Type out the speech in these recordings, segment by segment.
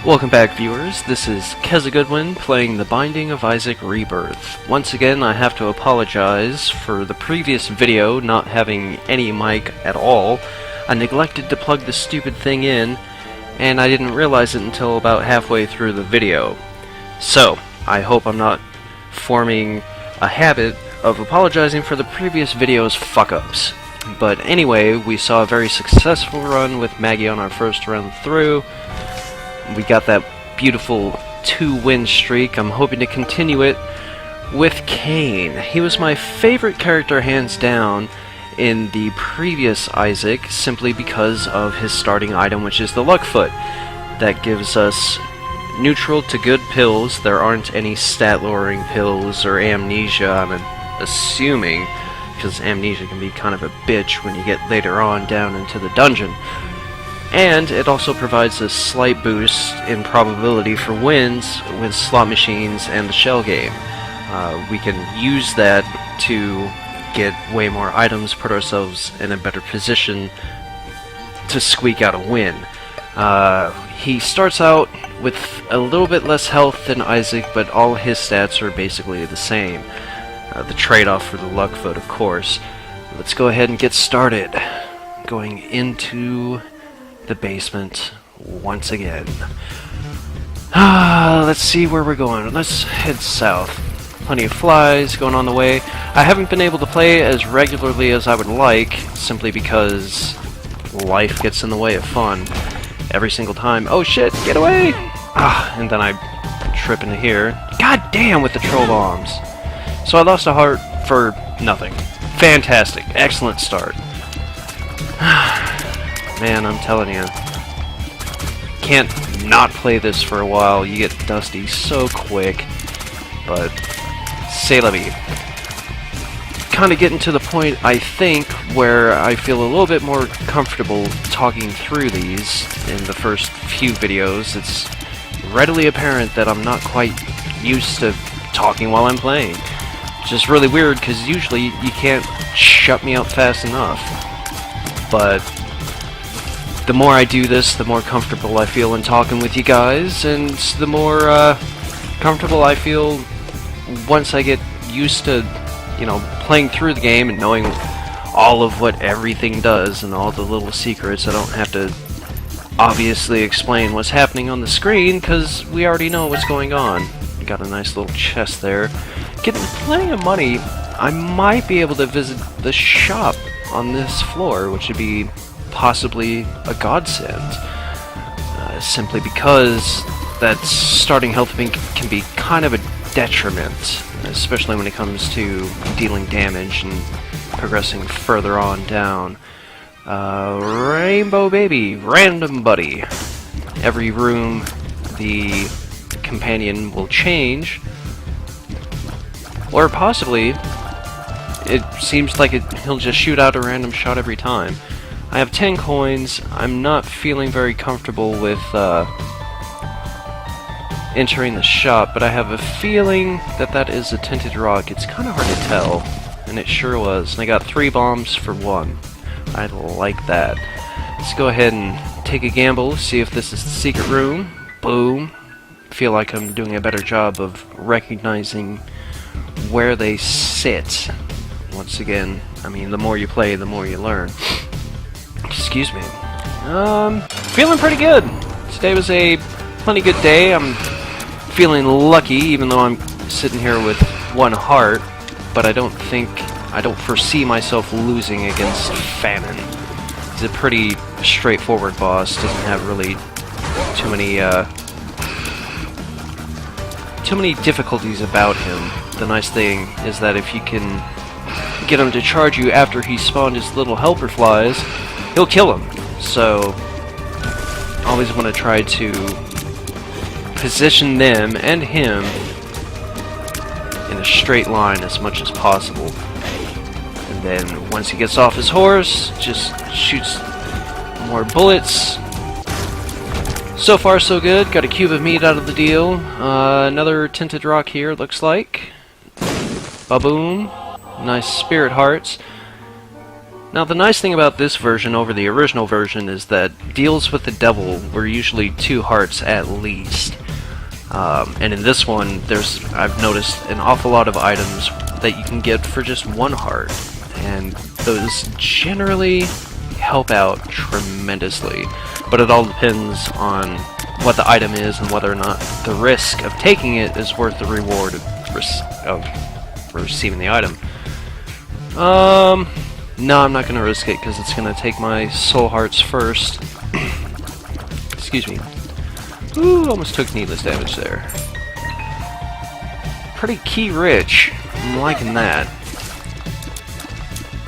Welcome back, viewers. This is Keza Goodwin playing The Binding of Isaac Rebirth. Once again, I have to apologize for the previous video not having any mic at all. I neglected to plug the stupid thing in, and I didn't realize it until about halfway through the video. So, I hope I'm not forming a habit of apologizing for the previous video's fuck-ups. But anyway, we saw a very successful run with Maggie on our first run through. We got that beautiful 2-win streak. I'm hoping to continue it with Cain. He was my favorite character hands down in the previous Isaac, simply because of his starting item, which is the Luck Foot. That gives us neutral to good pills. There aren't any stat-lowering pills or amnesia, I'm assuming, because amnesia can be kind of a bitch when you get later on down into the dungeon. And it also provides a slight boost in probability for wins with slot machines and the shell game. We can use that to get way more items, put ourselves in a better position to squeak out a win. He starts out with a little bit less health than Isaac, but all his stats are basically the same. The trade-off for the Luck Foot, of course. Let's go ahead and get started. Going into the basement once again. Let's see where we're going. Let's head south. Plenty of flies going on the way. I haven't been able to play as regularly as I would like, simply because life gets in the way of fun every single time. Oh shit, get away! And then I trip into here. God damn with the troll bombs. So I lost a heart for nothing. Fantastic. Excellent start. Man, I'm telling you, can't not play this for a while. You get dusty so quick, but c'est la vie. Kind of getting to the point, I think, where I feel a little bit more comfortable talking through these in the first few videos. It's readily apparent that I'm not quite used to talking while I'm playing. It's just really weird, because usually you can't shut me up fast enough. But the more I do this, the more comfortable I feel in talking with you guys, and the more comfortable I feel once I get used to, you know, playing through the game and knowing all of what everything does and all the little secrets. I don't have to obviously explain what's happening on the screen, because we already know what's going on. Got a nice little chest there. Getting plenty of money. I might be able to visit the shop on this floor, which would be possibly a godsend, simply because that starting health can be kind of a detriment, especially when it comes to dealing damage and progressing further on down. Rainbow Baby, Random Buddy. Every room the companion will change, or possibly it seems like he'll just shoot out a random shot every time. I have 10 coins. I'm not feeling very comfortable with entering the shop, but I have a feeling that that is a tinted rock. It's kind of hard to tell, and it sure was. And I got 3 bombs for 1. I like that. Let's go ahead and take a gamble, see if this is the secret room. Boom. Feel like I'm doing a better job of recognizing where they sit. Once again, I mean, the more you play, the more you learn. Excuse me. Feeling pretty good. Today was a plenty good day. I'm feeling lucky, even though I'm sitting here with 1 heart, but I don't foresee myself losing against Famine. He's a pretty straightforward boss, doesn't have really too many difficulties about him. The nice thing is that if you can get him to charge you after he spawned his little helper flies, he'll kill him. So always want to try to position them and him in a straight line as much as possible. And then once he gets off his horse, just shoots more bullets. So far so good. Got a cube of meat out of the deal. Another tinted rock here, looks like. Ba-boom. Nice spirit hearts. Now the nice thing about this version over the original version is that deals with the devil were usually 2 hearts at least. And in this one, I've noticed an awful lot of items that you can get for just 1 heart. And those generally help out tremendously. But it all depends on what the item is and whether or not the risk of taking it is worth the reward of receiving the item. No, I'm not going to risk it because it's going to take my soul hearts first. Excuse me. Ooh, almost took needless damage there. Pretty key rich. I'm liking that.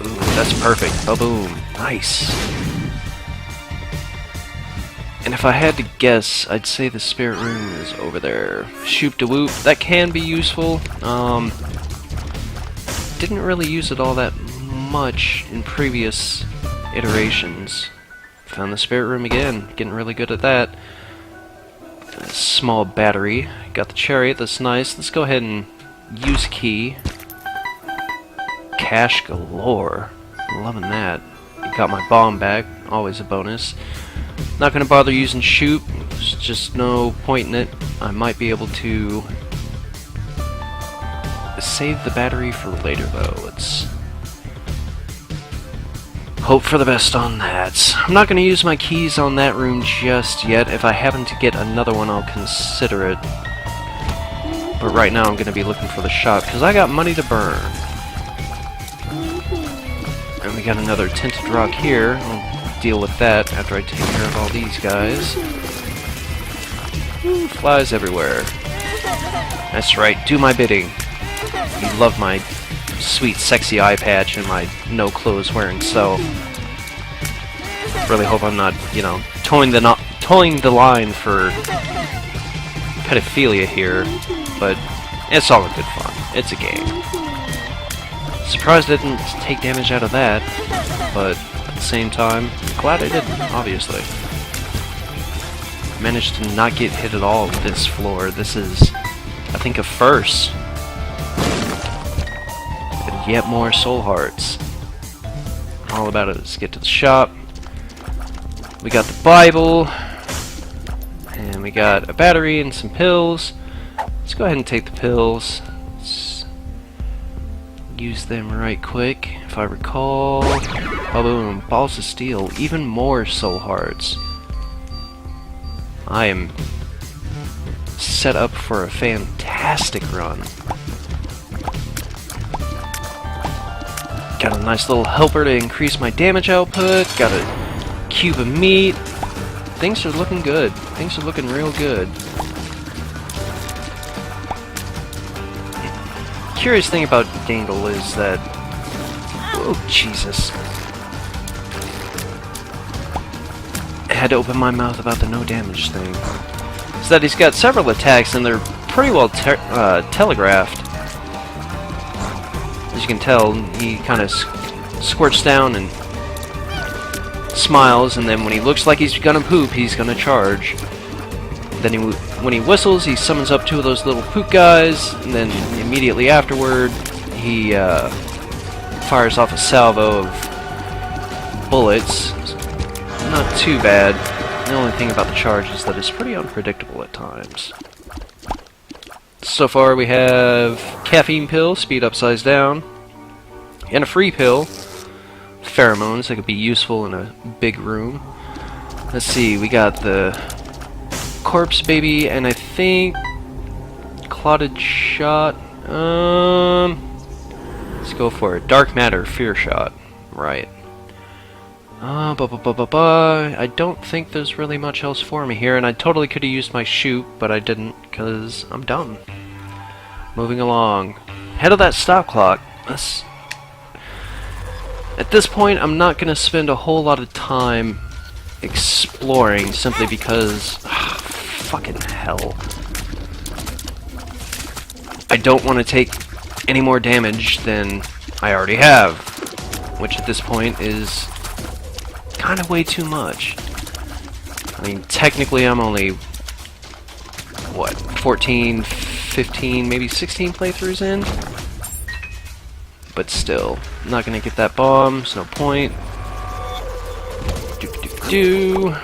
Ooh, that's perfect. Ba-boom. Nice. And if I had to guess, I'd say the spirit room is over there. Shoop-de-whoop. That can be useful. Didn't really use it all that much in previous iterations. Found the spirit room again. Getting really good at that. A small battery. Got the chariot. That's nice. Let's go ahead and use key. Cash galore. Loving that. Got my bomb back. Always a bonus. Not going to bother using shoot. There's just no point in it. I might be able to save the battery for later though. Let's hope for the best on that. I'm not going to use my keys on that room just yet. If I happen to get another one, I'll consider it. But right now I'm going to be looking for the shop because I got money to burn. And we got another tinted rock here. I'll deal with that after I take care of all these guys. Ooh, flies everywhere. That's right, do my bidding. You love my sweet sexy eye patch and my no clothes wearing self. Really hope I'm not, you know, towing the line for pedophilia here, but it's all in good fun. It's a game. Surprised I didn't take damage out of that, but at the same time, glad I didn't, obviously. Managed to not get hit at all with this floor. This is, I think, a first. And yet more soul hearts. All about it is get to the shop. We got the Bible. And we got a battery and some pills. Let's go ahead and take the pills. Let's use them right quick. If I recall. Oh, boom. Balls of steel. Even more soul hearts. I am set up for a fantastic run. Got a nice little helper to increase my damage output. Got a cube of meat. Things are looking good. Things are looking real good. Curious thing about Dangle is that... Oh, Jesus. I had to open my mouth about the no damage thing. Is that he's got several attacks and they're pretty well telegraphed. As you can tell, he kind of squirts down and smiles, and then when he looks like he's gonna poop, he's gonna charge. Then when he whistles, he summons up 2 of those little poop guys, and then immediately afterward, he fires off a salvo of bullets. Not too bad. The only thing about the charge is that it's pretty unpredictable at times. So far we have caffeine pill, speed up, size down, and a free pill, pheromones that could be useful in a big room. Let's see, we got the corpse baby, and I think clotted shot. Let's go for it. Dark matter, fear shot. Right. I don't think there's really much else for me here, and I totally could have used my shoot, but I didn't, because I'm dumb. Moving along. Head of that stop clock. At this point, I'm not going to spend a whole lot of time exploring, simply because... fucking hell. I don't want to take any more damage than I already have, which at this point is kind of way too much. I mean, technically I'm only, what, 14, 15, maybe 16 playthroughs in? But still, I'm not going to get that bomb, there's no point. do.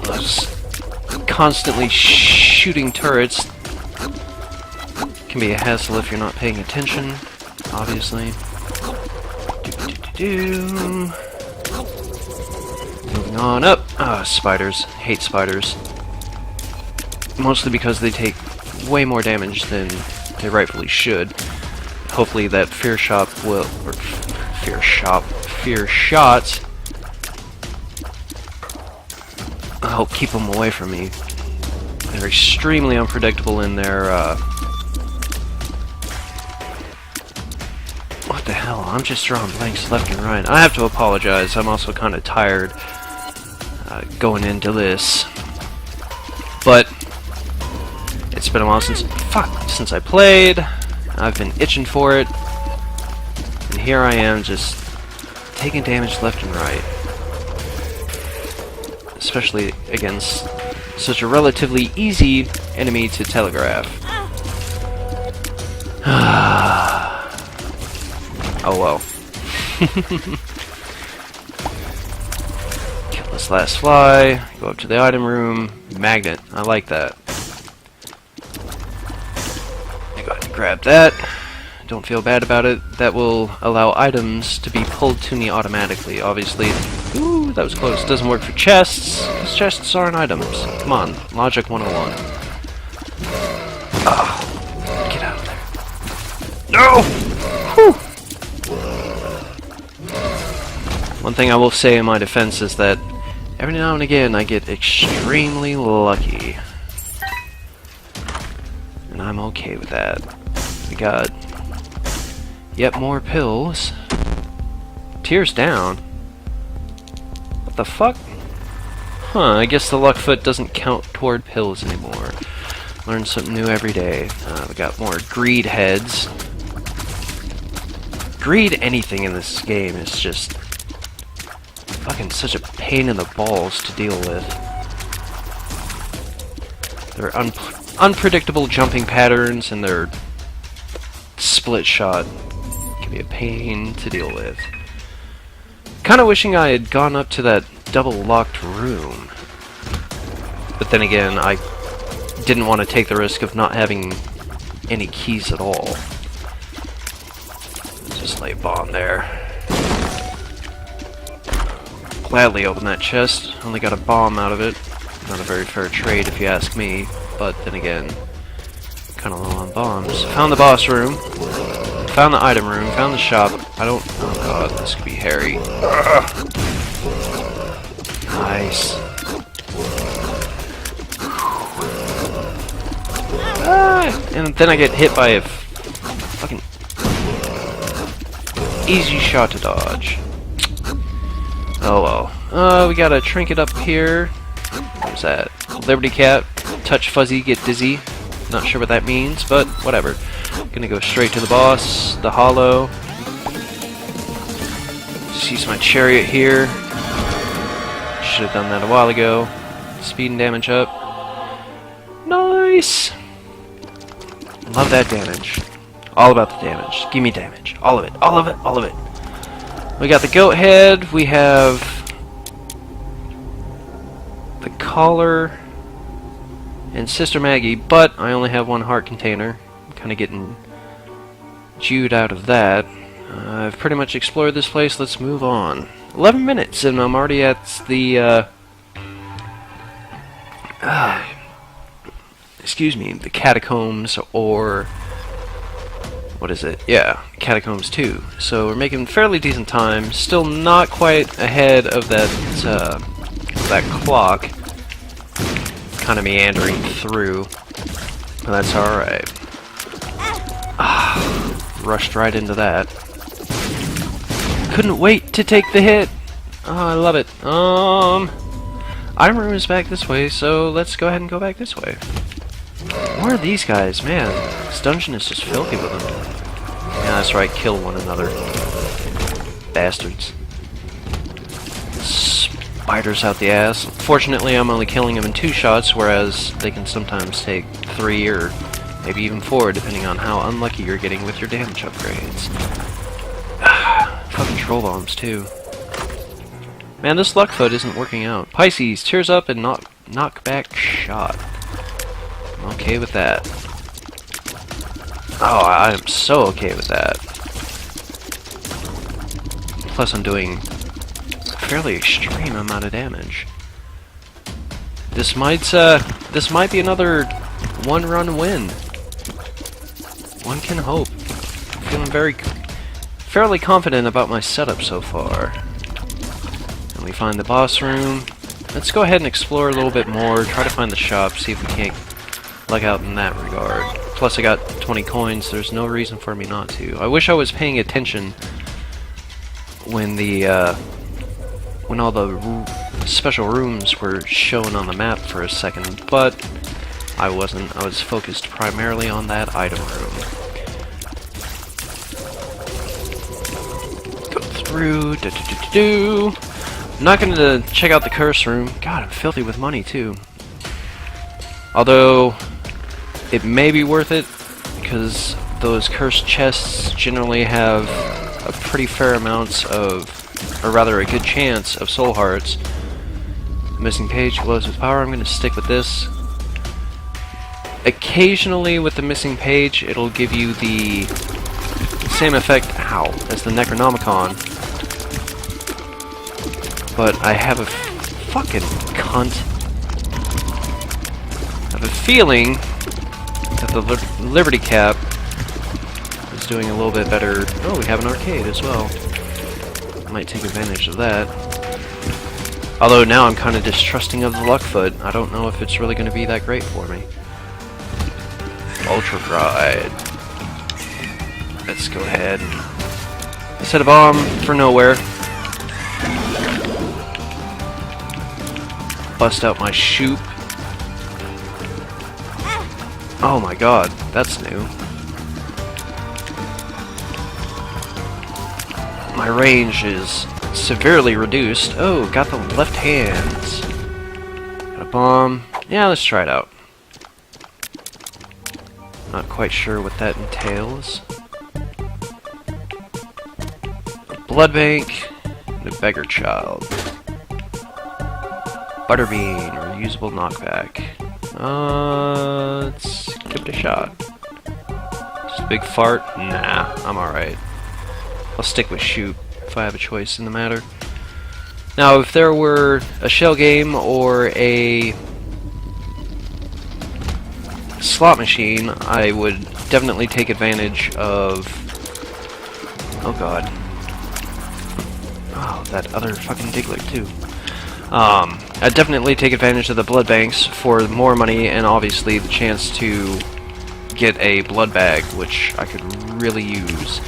Just constantly shooting turrets can be a hassle if you're not paying attention, obviously. Moving on up. Ah, spiders. Hate spiders. Mostly because they take way more damage than they rightfully should. Hopefully that fear shot will, or fear shot will help keep them away from me. They're extremely unpredictable in their, what the hell? I'm just drawing blanks left and right. I have to apologize. I'm also kind of tired going into this. But it's been a while since I played. I've been itching for it. And here I am just taking damage left and right. Especially against such a relatively easy enemy to telegraph. Oh well. Kill this last fly, go up to the item room, magnet, I like that. Go ahead and grab that, don't feel bad about it, that will allow items to be pulled to me automatically, obviously. Ooh, that was close, doesn't work for chests, because chests aren't items. Come on, Logic 101. Ah, get out of there. No! Whew! One thing I will say in my defense is that every now and again I get extremely lucky. And I'm okay with that. We got yet more pills. Tears down. What the fuck? Huh, I guess the luck foot doesn't count toward pills anymore. Learn something new every day. We got more greed heads. Greed anything in this game is just fucking such a pain in the balls to deal with. Their unpredictable jumping patterns and their split shot can be a pain to deal with. Kinda wishing I had gone up to that double locked room. But then again, I didn't want to take the risk of not having any keys at all. Just lay a bomb there. Gladly open that chest. Only got a bomb out of it. Not a very fair trade if you ask me, but then again, kinda low on bombs. Found the boss room. Found the item room. Found the shop. Oh god, this could be hairy. Ugh. Nice. And then I get hit by a fucking easy shot to dodge. Oh well. We got a trinket up here. What was that? Liberty Cap. Touch fuzzy, get dizzy. Not sure what that means, but whatever. Gonna go straight to the boss. The hollow. Just use my chariot here. Should have done that a while ago. Speed and damage up. Nice! Love that damage. All about the damage. Give me damage. All of it. All of it. All of it. We got the goat head. We have the collar and Sister Maggie, but I only have one heart container. I'm kind of getting chewed out of that. I've pretty much explored this place. Let's move on. 11 minutes and I'm already at the excuse me, the catacombs, or what is it? Yeah, catacombs 2. So we're making fairly decent time. Still not quite ahead of that clock. Kind of meandering through, but that's all right. Rushed right into that. Couldn't wait to take the hit. Oh, I love it. Item room is back this way, so let's go ahead and go back this way. More of these guys, man. This dungeon is just filthy with them. Yeah, that's right, kill one another. Bastards. Spiders out the ass. Fortunately, I'm only killing them in 2 shots, whereas they can sometimes take 3 or maybe even 4, depending on how unlucky you're getting with your damage upgrades. troll bombs too. Man, this luck foot isn't working out. Pisces, tears up and knock back shot. I'm okay with that. Oh, I am so okay with that. Plus I'm doing a fairly extreme amount of damage. This might be another one-run win. One can hope. I'm feeling fairly confident about my setup so far. And we find the boss room. Let's go ahead and explore a little bit more, try to find the shop, see if we can't luck out in that regard. Plus I got 20 coins, there's no reason for me not to. I wish I was paying attention when when all the special rooms were shown on the map for a second, but I wasn't. I was focused primarily on that item room. Go through. I'm not going to check out the curse room. God, I'm filthy with money too. Although it may be worth it because those cursed chests generally have a pretty fair amount of, or rather a good chance of soul hearts. Missing page glows with power. I'm going to stick with this. Occasionally with the missing page it'll give you the same effect, as the Necronomicon. But I have a fucking cunt. I have a feeling that the Liberty Cap is doing a little bit better. Oh, we have an arcade as well. I might take advantage of that. Although now I'm kind of distrusting of the Luckfoot. I don't know if it's really going to be that great for me. Ultra Pride. Let's go ahead and set a bomb for nowhere. Bust out my shoop. Oh my god, that's new. My range is severely reduced. Oh, got the left hands. Got a bomb. Yeah, let's try it out. Not quite sure what that entails. A blood bank and a beggar child. Butterbean, reusable knockback. Let's give it a shot. Just a big fart? Nah, I'm alright. I'll stick with shoot if I have a choice in the matter. Now, if there were a shell game or a slot machine, I would definitely take advantage of... Oh god. Oh, that other fucking Diglett too. I'd definitely take advantage of the blood banks for more money and obviously the chance to get a blood bag, which I could really use.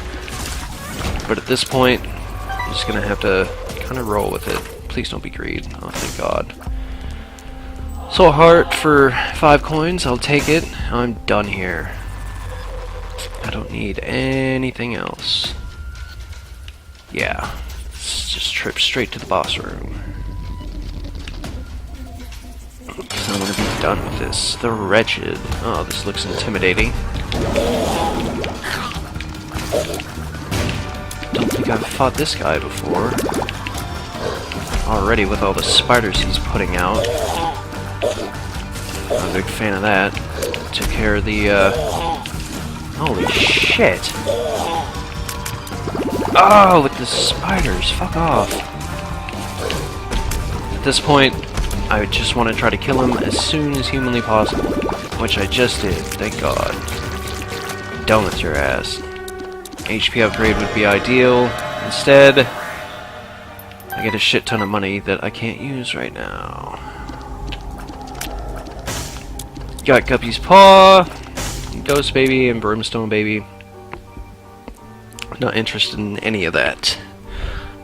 But at this point, I'm just gonna have to kind of roll with it. Please don't be greed. Oh, thank god. Soul Heart for 5 coins, I'll take it. I'm done here. I don't need anything else. Yeah, let's just trip straight to the boss room. I want to be done with this. The Wretched. Oh, this looks intimidating. Don't think I've fought this guy before. Already with all the spiders he's putting out. I'm a big fan of that. Took care of the, Holy shit! Oh, with the spiders! Fuck off! At this point, I just want to try to kill him as soon as humanly possible. Which I just did, thank god. Done with your ass. HP upgrade would be ideal. Instead, I get a shit ton of money that I can't use right now. Got Guppy's Paw, Ghost Baby, and Brimstone Baby. Not interested in any of that.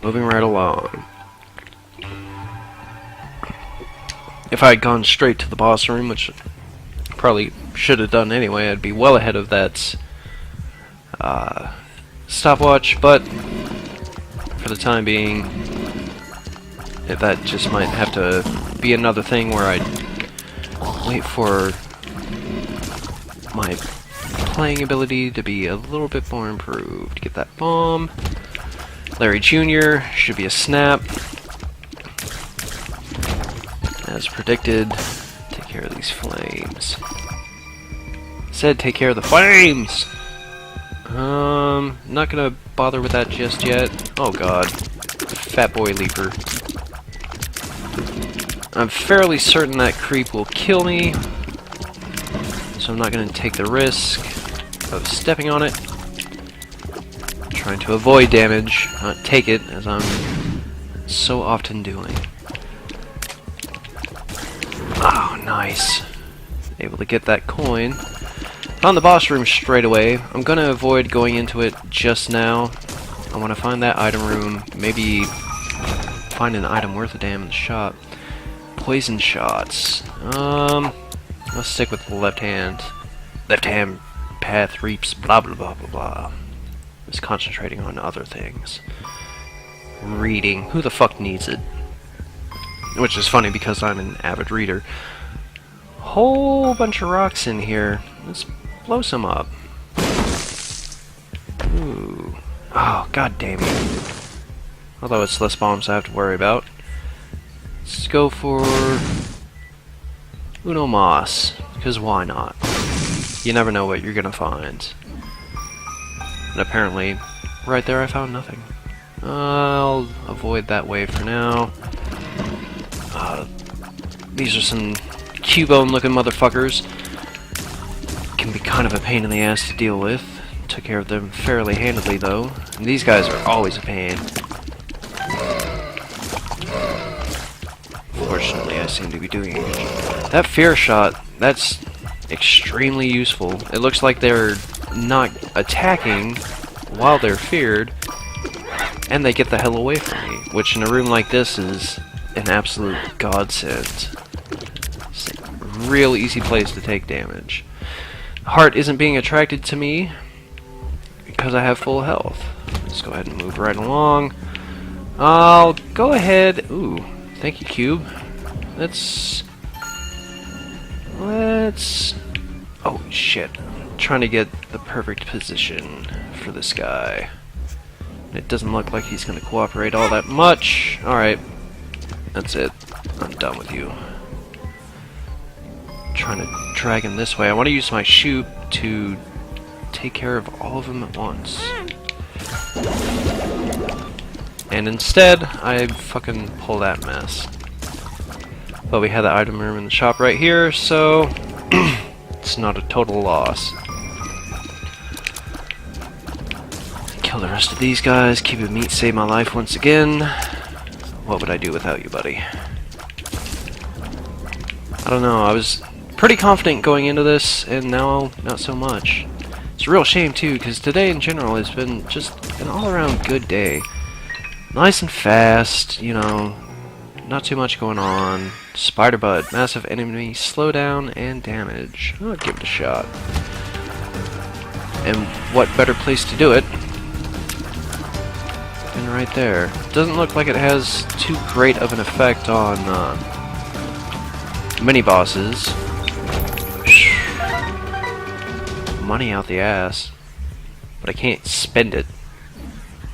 Moving right along. If I had gone straight to the boss room, which I probably should have done anyway, I'd be well ahead of that stopwatch, but for the time being, that just might have to be another thing where I wait for my playing ability to be a little bit more improved. Get that bomb, Larry Jr. should be a snap. As predicted, take care of these flames. Said take care of the flames! Not gonna bother with that just yet. Oh god. Fat boy leaper. I'm fairly certain that creep will kill me, so I'm not gonna take the risk of stepping on it. Trying to avoid damage, not take it, as I'm so often doing. Oh, nice. Able to get that coin. Found the boss room straight away. I'm gonna avoid going into it just now. I want to find that item room. Maybe find an item worth a damn in the shop. Poison shots. Let's stick with the left hand. Left hand path reaps blah blah blah blah blah. Just concentrating on other things. Reading. Who the fuck needs it? Which is funny because I'm an avid reader. Whole bunch of rocks in here. Let's blow some up. Ooh. Oh, god damn it. Although it's less bombs I have to worry about. Let's go for Uno Mas, because why not? You never know what you're gonna find. And apparently, right there I found nothing. I'll avoid that way for now. These are some Cubone looking motherfuckers. Can be kind of a pain in the ass to deal with. Took care of them fairly handily though. And these guys are always a pain. Fortunately, I seem to be doing a good job. That fear shot, that's extremely useful. It looks like they're not attacking while they're feared, and they get the hell away from me, which in a room like this is an absolute godsend. It's a real easy place to take damage. Heart isn't being attracted to me because I have full health. Let's go ahead and move right along. I'll go ahead. Ooh, thank you, Cube. Let's. Oh shit! I'm trying to get the perfect position for this guy. It doesn't look like he's going to cooperate all that much. All right, that's it. I'm done with you. Trying to drag him this way. I want to use my shoot to take care of all of them at once. And instead, I fucking pull that mess. But we had the item room in the shop right here, so it's not a total loss. Kill the rest of these guys, keep a meat, save my life once again. What would I do without you, buddy? I don't know, I was pretty confident going into this, and now not so much. It's a real shame too, because today in general has been just an all-around good day. Nice and fast, you know, not too much going on. Spider butt, massive enemy slowdown and damage. I'll give it a shot. And what better place to do it than right there? Doesn't look like it has too great of an effect on mini bosses. Money out the ass, but I can't spend it.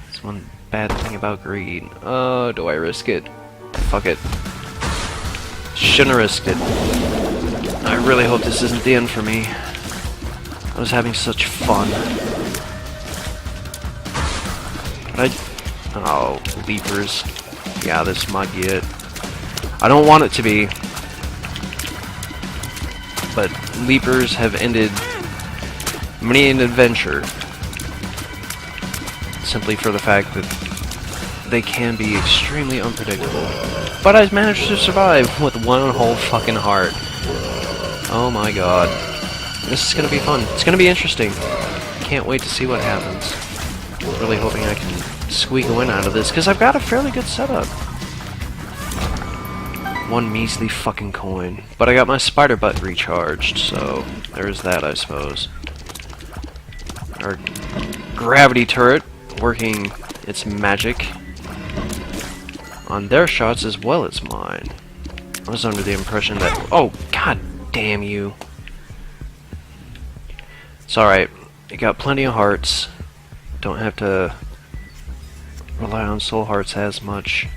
That's one bad thing about greed. Oh, do I risk it? Fuck it. Shouldn't have risked it. I really hope this isn't the end for me. I was having such fun. But oh, leapers. Yeah, this might be it. I don't want it to be. But leapers have ended many an adventure. Simply for the fact that they can be extremely unpredictable. But I managed to survive with one whole fucking heart. Oh my god. This is gonna be fun. It's gonna be interesting. Can't wait to see what happens. Really hoping I can squeak a win out of this, because I've got a fairly good setup. One measly fucking coin. But I got my spider butt recharged, so there's that, I suppose. Our gravity turret working its magic on their shots as well as mine. I was under the impression that... Oh, god damn you. It's alright. You got plenty of hearts. Don't have to rely on soul hearts as much.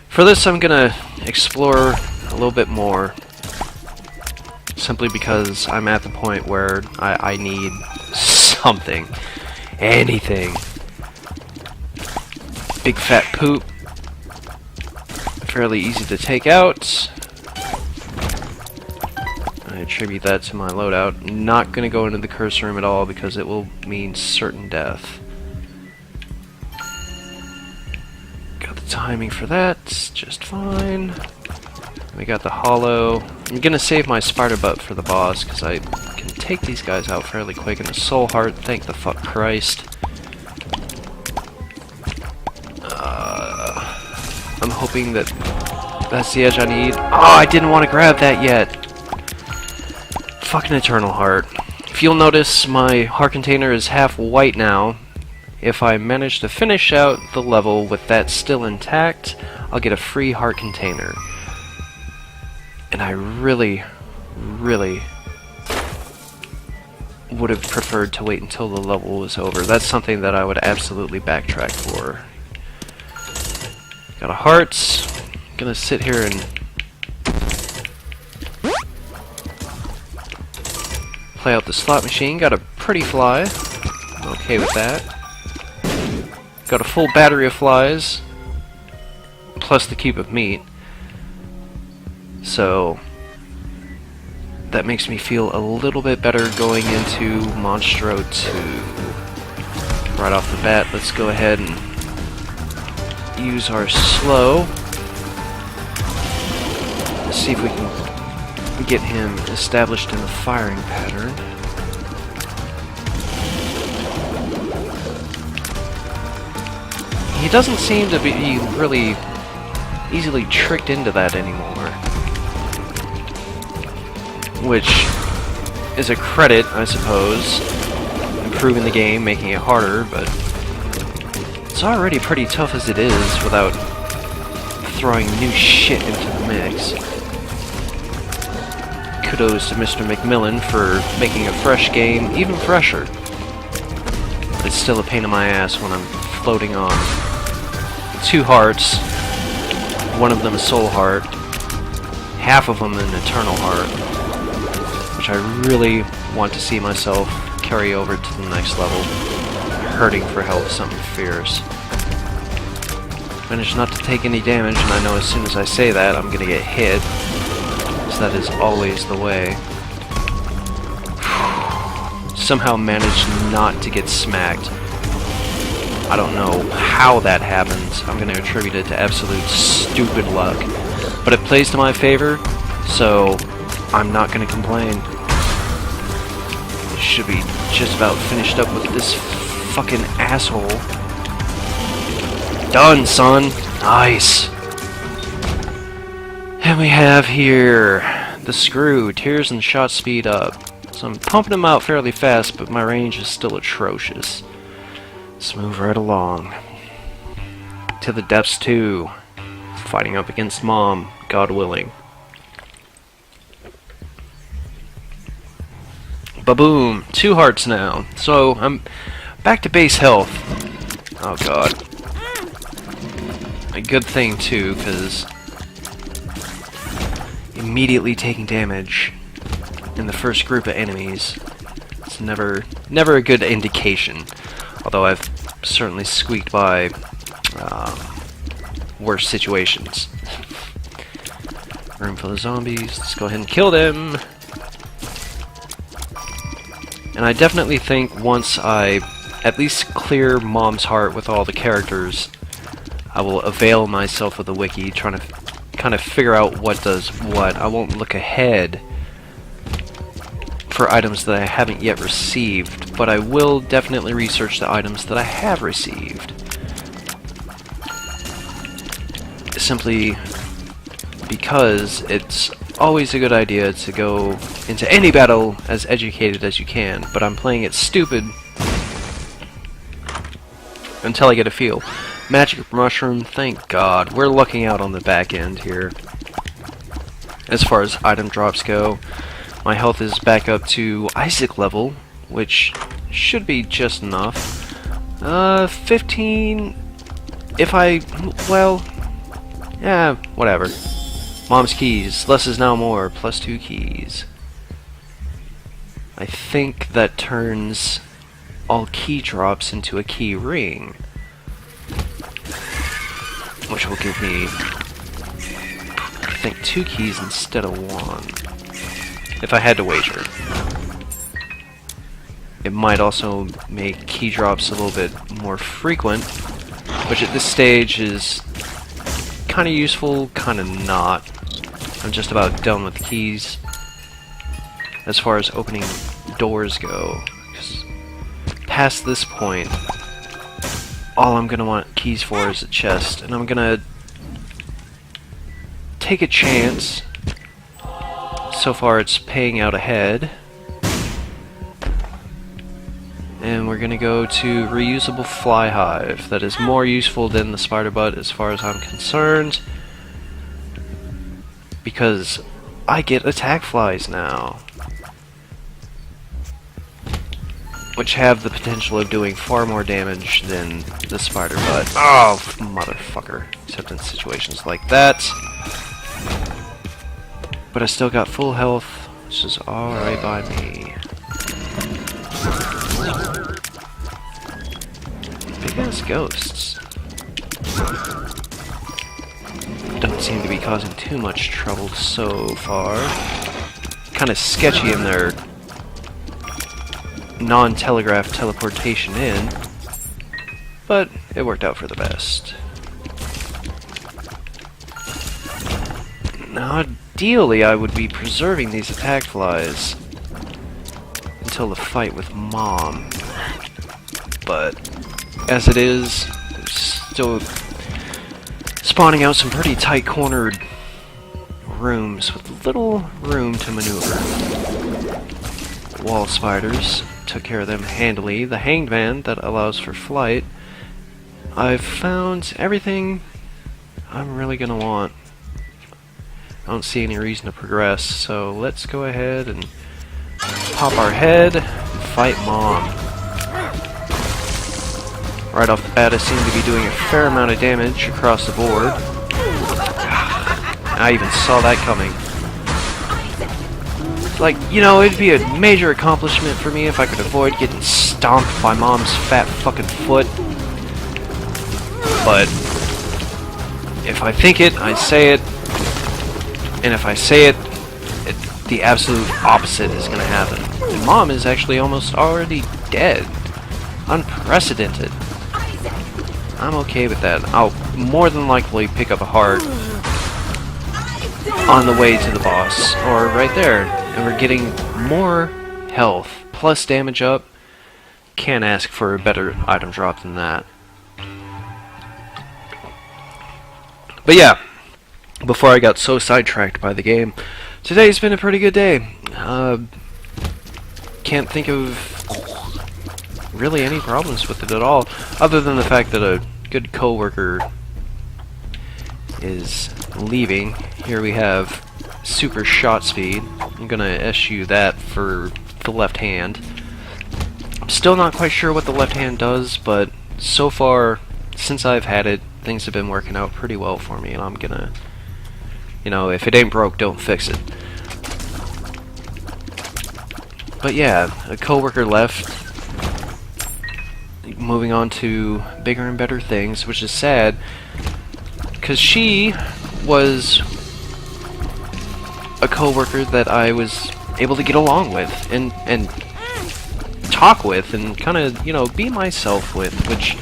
For this, I'm gonna explore a little bit more, simply because I'm at the point where I need something. Anything. Big fat poop. Fairly easy to take out. I attribute that to my loadout. Not gonna go into the curse room at all because it will mean certain death. Got the timing for that, just fine. We got the hollow. I'm gonna save my spider butt for the boss because I can take these guys out fairly quick. And a soul heart, thank the fuck Christ. I'm hoping that that's the edge I need. Oh, I didn't want to grab that yet. Fucking Eternal Heart. If you'll notice, my heart container is half white now. If I manage to finish out the level with that still intact, I'll get a free heart container. And I really, really would have preferred to wait until the level was over. That's something that I would absolutely backtrack for. Got a heart. Gonna sit here and play out the slot machine. Got a pretty fly. I'm okay with that. Got a full battery of flies, plus the cube of meat. So that makes me feel a little bit better going into Monstro 2. Right off the bat, let's go ahead and use our slow. Let's see if we can get him established in the firing pattern. He doesn't seem to be really easily tricked into that anymore. Which is a credit, I suppose. Improving the game, making it harder, but it's already pretty tough as it is without throwing new shit into the mix. Kudos to Mr. McMillan for making a fresh game even fresher. But it's still a pain in my ass when I'm floating on 2 hearts, one of them a soul heart, half of them an eternal heart, which I really want to see myself carry over to the next level, hurting for health, something fierce. Managed not to take any damage, and I know as soon as I say that I'm gonna get hit, so that is always the way. Somehow managed not to get smacked. I don't know how that happens. I'm going to attribute it to absolute stupid luck. But it plays to my favor, so I'm not going to complain. Should be just about finished up with this fucking asshole. Done, son! Nice! And we have here the screw. Tears and shot speed up. So I'm pumping them out fairly fast, but my range is still atrocious. Let's move right along. To the depths 2. Fighting up against Mom, God willing. Ba-boom! 2 hearts now. So I'm back to base health. Oh god. A good thing too, because immediately taking damage in the first group of enemies, it's never a good indication. Although I've certainly squeaked by worse situations. Room full of zombies. Let's go ahead and kill them. And I definitely think once I at least clear Mom's heart with all the characters, I will avail myself of the wiki, trying to kind of figure out what does what. I won't look ahead for items that I haven't yet received, but I will definitely research the items that I have received. Simply because it's always a good idea to go into any battle as educated as you can, but I'm playing it stupid until I get a feel. Magic mushroom, thank God. We're lucking out on the back end here. As far as item drops go, my health is back up to Isaac level, which should be just enough. 15 if I... well... yeah, whatever. Mom's keys. Less is now more. Plus 2 keys. I think that turns all key drops into a key ring, which will give me, I think, 2 keys instead of 1, if I had to wager. It might also make key drops a little bit more frequent, which at this stage is kind of useful, kind of not. I'm just about done with the keys as far as opening doors go. 'Cause past this point, all I'm gonna want keys for is a chest, and I'm gonna take a chance. So far it's paying out ahead. And we're gonna go to reusable fly hive. That is more useful than the spider butt as far as I'm concerned, because I get attack flies now, which have the potential of doing far more damage than the spider butt. Oh, motherfucker. Except in situations like that. But I still got full health, which is alright by me. Big ass ghosts. Don't seem to be causing too much trouble so far. Kind of sketchy in their non-telegraph teleportation in, but it worked out for the best. Now, ideally, I would be preserving these attack flies until the fight with Mom, but as it is, they're still spawning out some pretty tight-cornered rooms with little room to maneuver. Wall spiders took care of them handily. The hanged man that allows for flight. I've found everything I'm really gonna want. I don't see any reason to progress, so let's go ahead and pop our head and fight Mom. Right off the bat, I seem to be doing a fair amount of damage across the board. I even saw that coming. Like, you know, it'd be a major accomplishment for me if I could avoid getting stomped by Mom's fat fucking foot. But if I think it, I say it. And if I say it, the absolute opposite is going to happen. And Mom is actually almost already dead. Unprecedented. I'm okay with that. I'll more than likely pick up a heart on the way to the boss, or right there. And we're getting more health, plus damage up. Can't ask for a better item drop than that. But yeah, before I got so sidetracked by the game, today's been a pretty good day. Can't think of really any problems with it at all, other than the fact that a good coworker is leaving. Here we have super shot speed. I'm gonna SU that for the left hand. I'm still not quite sure what the left hand does, but so far, since I've had it, things have been working out pretty well for me, and I'm gonna, you know, if it ain't broke, don't fix it. But yeah, a coworker left, moving on to bigger and better things, which is sad, because she was a coworker that I was able to get along with and talk with and kind of, you know, be myself with, which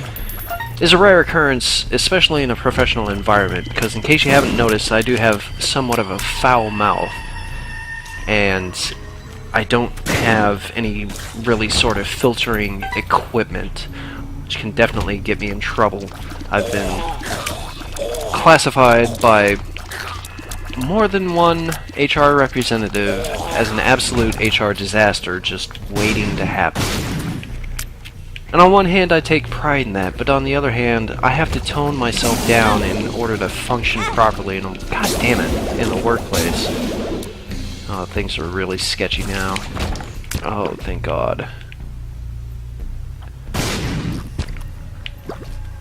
is a rare occurrence, especially in a professional environment, because in case you haven't noticed, I do have somewhat of a foul mouth, and I don't have any really sort of filtering equipment, which can definitely get me in trouble. I've been classified by more than one HR representative as an absolute HR disaster just waiting to happen. And on one hand, I take pride in that, but on the other hand, I have to tone myself down in order to function properly, and god damn it, in the workplace. Oh, things are really sketchy now. Oh, thank God.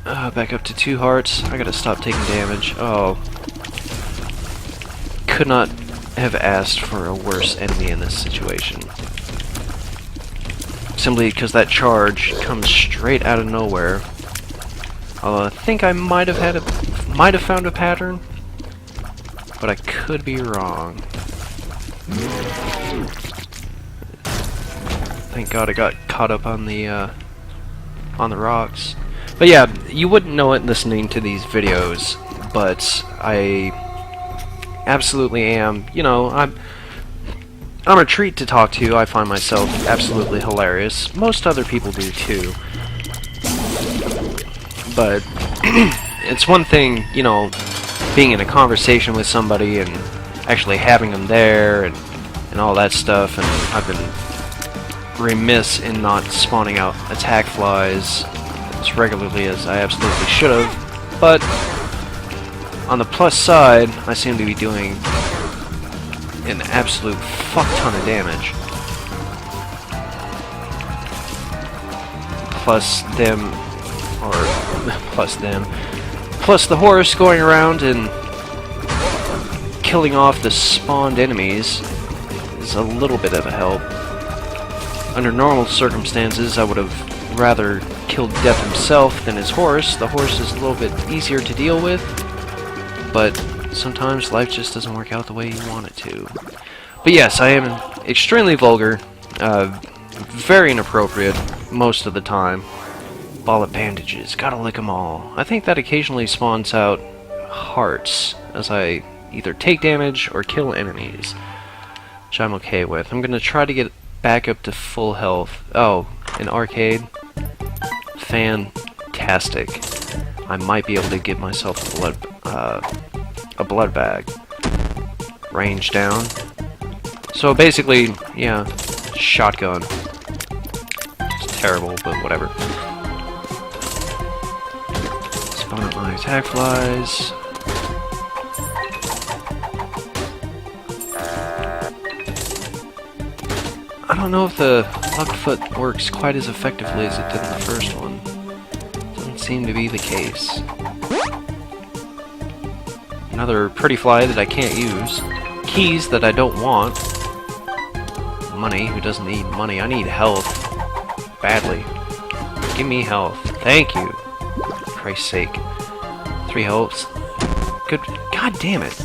Back up to 2 hearts. I gotta stop taking damage. Oh. Could not have asked for a worse enemy in this situation. Simply because that charge comes straight out of nowhere. I think I might have found a pattern, but I could be wrong. Thank God I got caught up on the rocks. But yeah, you wouldn't know it listening to these videos, but I absolutely am. You know, I'm a treat to talk to. I find myself absolutely hilarious. Most other people do too. But it's one thing, you know, being in a conversation with somebody and actually having them there and all that stuff, and I've been remiss in not spawning out attack flies as regularly as I absolutely should have. But on the plus side, I seem to be doing an absolute fuck ton of damage. Plus them, or plus them, plus the horse going around and killing off the spawned enemies is a little bit of a help. Under normal circumstances, I would have rather killed Death himself than his horse. The horse is a little bit easier to deal with, but sometimes life just doesn't work out the way you want it to. But yes, I am extremely vulgar, very inappropriate most of the time. Ball of bandages, gotta lick 'em all. I think that occasionally spawns out hearts as I either take damage or kill enemies, which I'm okay with. I'm gonna try to get back up to full health. Oh, an arcade? Fantastic. I might be able to get myself a blood bag. Range down. So basically, yeah, shotgun. It's terrible, but whatever. Spawn up my attack flies. I don't know if the locked foot works quite as effectively as it did in the first one. Doesn't seem to be the case. Another pretty fly that I can't use. Keys that I don't want. Money, who doesn't need money? I need health. Badly. Give me health. Thank you. For Christ's sake. 3 healths. Good. God damn it.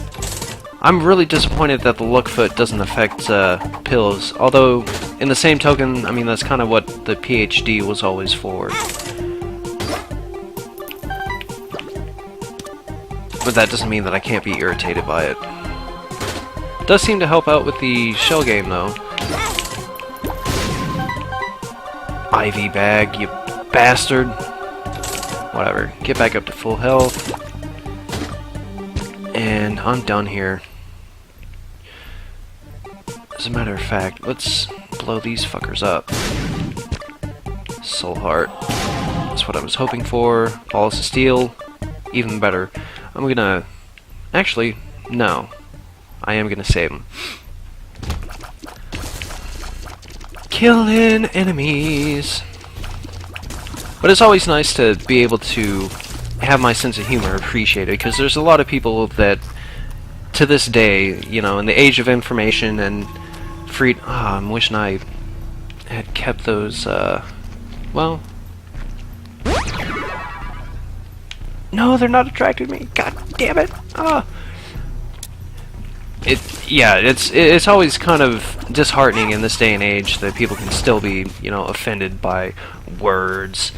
I'm really disappointed that the Lookfoot doesn't affect pills. Although, in the same token, I mean, that's kind of what the PhD was always for. But that doesn't mean that I can't be irritated by it. It does seem to help out with the shell game, though. IV bag, you bastard. Whatever. Get back up to full health. And I'm done here. As a matter of fact, let's blow these fuckers up. Soul Heart. That's what I was hoping for. Balls of Steel. Even better. I'm gonna... Actually, no. I am gonna save them. Killing enemies! But it's always nice to be able to have my sense of humor appreciated, because there's a lot of people that, to this day, you know, in the age of information and I'm wishing I had kept those, well... No, they're not attracting me. God damn it! It's always kind of disheartening in this day and age that people can still be, you know, offended by words,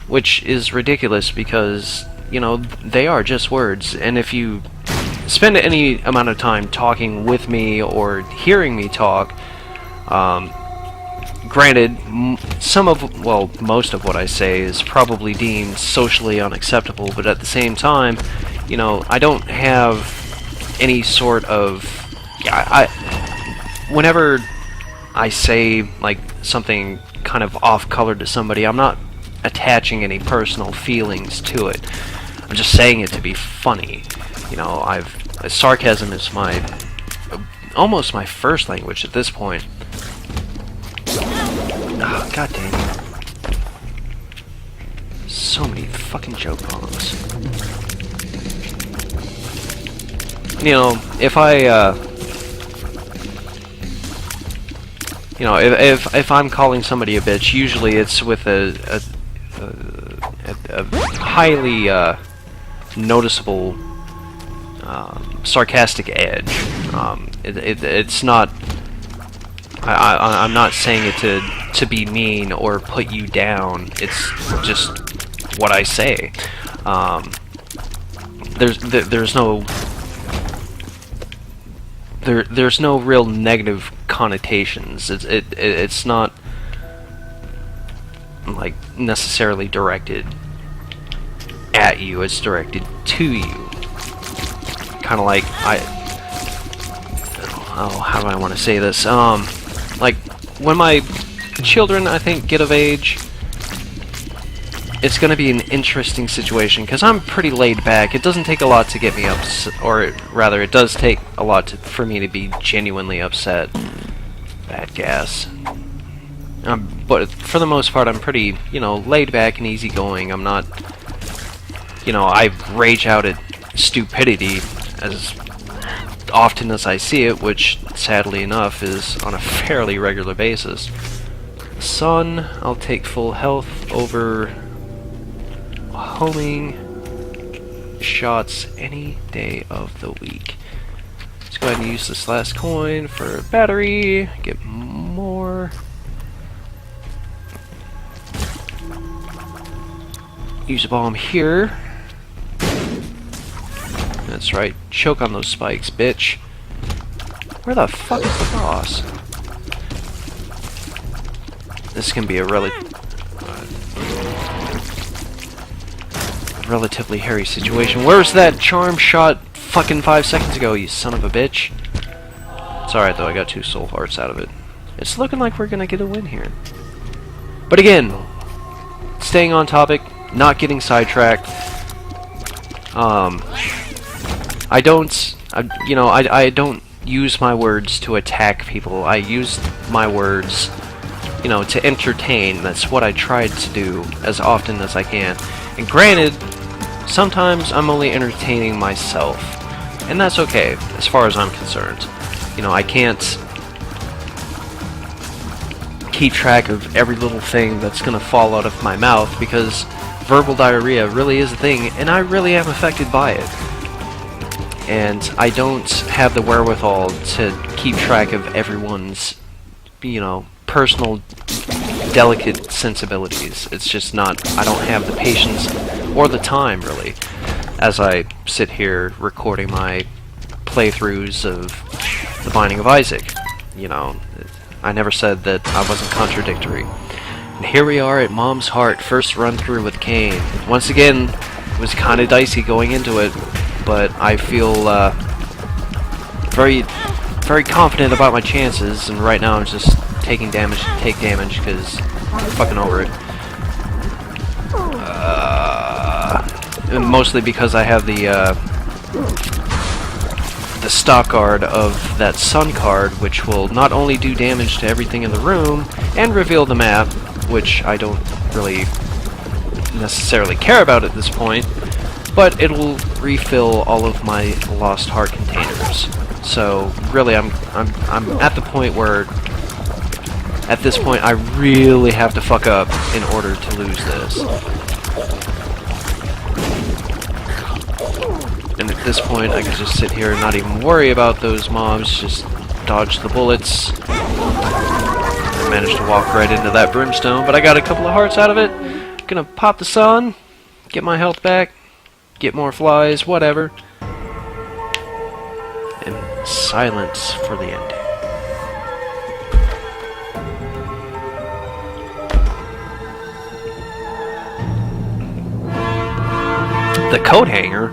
which is ridiculous because, you know, they are just words, and if you spend any amount of time talking with me or hearing me talk, granted, most of what I say is probably deemed socially unacceptable, but at the same time, you know, I don't have any sort of... whenever I say, like, something kind of off-color to somebody, I'm not attaching any personal feelings to it. I'm just saying it to be funny. You know, sarcasm is almost my first language at this point. Oh, God dang it. So many fucking joke bombs. You know, if I, you know, if I'm calling somebody a bitch, usually it's with a highly noticeable sarcastic edge. It's not. I'm not saying it to be mean or put you down. It's just what I say. There's no real negative connotations. It's not like necessarily directed at you. It's directed to you. Kind of like how do I want to say this? Like when my children, I think, get of age, it's going to be an interesting situation because I'm pretty laid back. It doesn't take a lot to get me upset, or rather, it does take a lot for me to be genuinely upset. Bad gas. But for the most part, I'm pretty, you know, laid back and easygoing. I'm not, you know, I rage out at stupidity as often as I see it, which, sadly enough, is on a fairly regular basis. Sun, I'll take full health over homing shots any day of the week. Let's go ahead and use this last coin for a battery, get more. Use a bomb here. That's right, choke on those spikes, bitch. Where the fuck is the boss? This can be a relatively hairy situation. Where's that charm shot fucking 5 seconds ago, you son of a bitch? It's alright though, I got 2 soul hearts out of it. It's looking like we're gonna get a win here. But again, staying on topic, not getting sidetracked. I don't use my words to attack people. I use my words, you know, to entertain. That's what I tried to do as often as I can. And granted, sometimes I'm only entertaining myself. And that's okay, as far as I'm concerned. You know, I can't keep track of every little thing that's gonna fall out of my mouth, because verbal diarrhea really is a thing, and I really am affected by it. And I don't have the wherewithal to keep track of everyone's, you know, personal, delicate sensibilities. It's just not, I don't have the patience or the time, really, as I sit here recording my playthroughs of The Binding of Isaac. You know, I never said that I wasn't contradictory. And here we are at Mom's Heart, first run through with Cain. Once again, it was kind of dicey going into it, but I feel very, very confident about my chances, and right now I'm just taking damage to take damage because I'm fucking over it. And mostly because I have the stock guard of that sun card, which will not only do damage to everything in the room and reveal the map, which I don't really necessarily care about at this point, but it will refill all of my lost heart containers. So really, I'm at the point where, at this point, I really have to fuck up in order to lose this. And at this point, I can just sit here and not even worry about those mobs, just dodge the bullets. I managed to walk right into that brimstone, but I got a couple of hearts out of it. Gonna pop the sun, get my health back, get more flies, whatever. And silence for the ending. The coat hanger?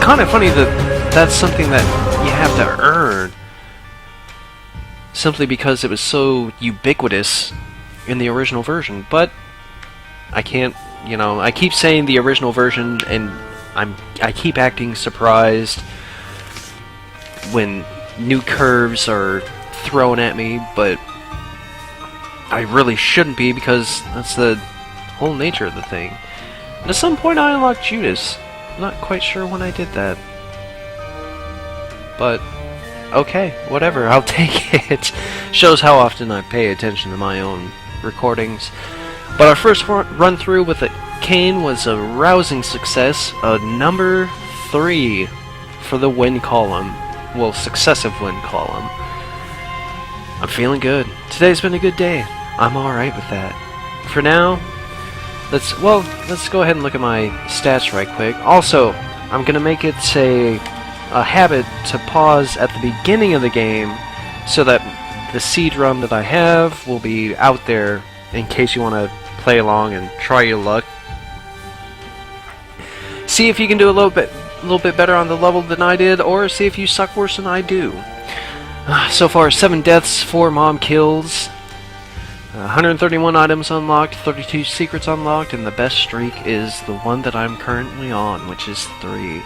Kind of funny that that's something that you have to earn, simply because it was so ubiquitous in the original version. But I can't, you know, I keep saying the original version, and I keep acting surprised when new curves are thrown at me, but I really shouldn't be because that's the whole nature of the thing. And at some point I unlocked Judas. I'm not quite sure when I did that. But, okay, whatever, I'll take it. Shows how often I pay attention to my own recordings. But our first run through with Cain was a rousing success, a number 3 for the win column. Well, successive win column. I'm feeling good. Today's been a good day. I'm alright with that. For now, let's go ahead and look at my stats right quick. Also, I'm gonna make it a habit to pause at the beginning of the game so that the seed run that I have will be out there in case you want to play along and try your luck. See if you can do a little bit better on the level than I did, or see if you suck worse than I do. So far, 7 deaths, 4 mom kills, 131 items unlocked, 32 secrets unlocked, and the best streak is the one that I'm currently on, which is 3.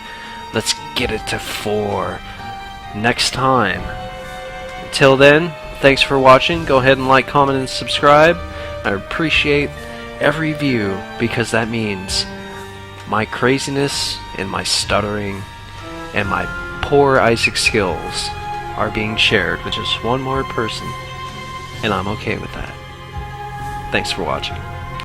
Let's get it to 4 next time. Until then, thanks for watching. Go ahead and like, comment, and subscribe. I appreciate every view because that means my craziness and my stuttering and my poor Isaac skills are being shared with just one more person, and I'm okay with that. Thanks for watching.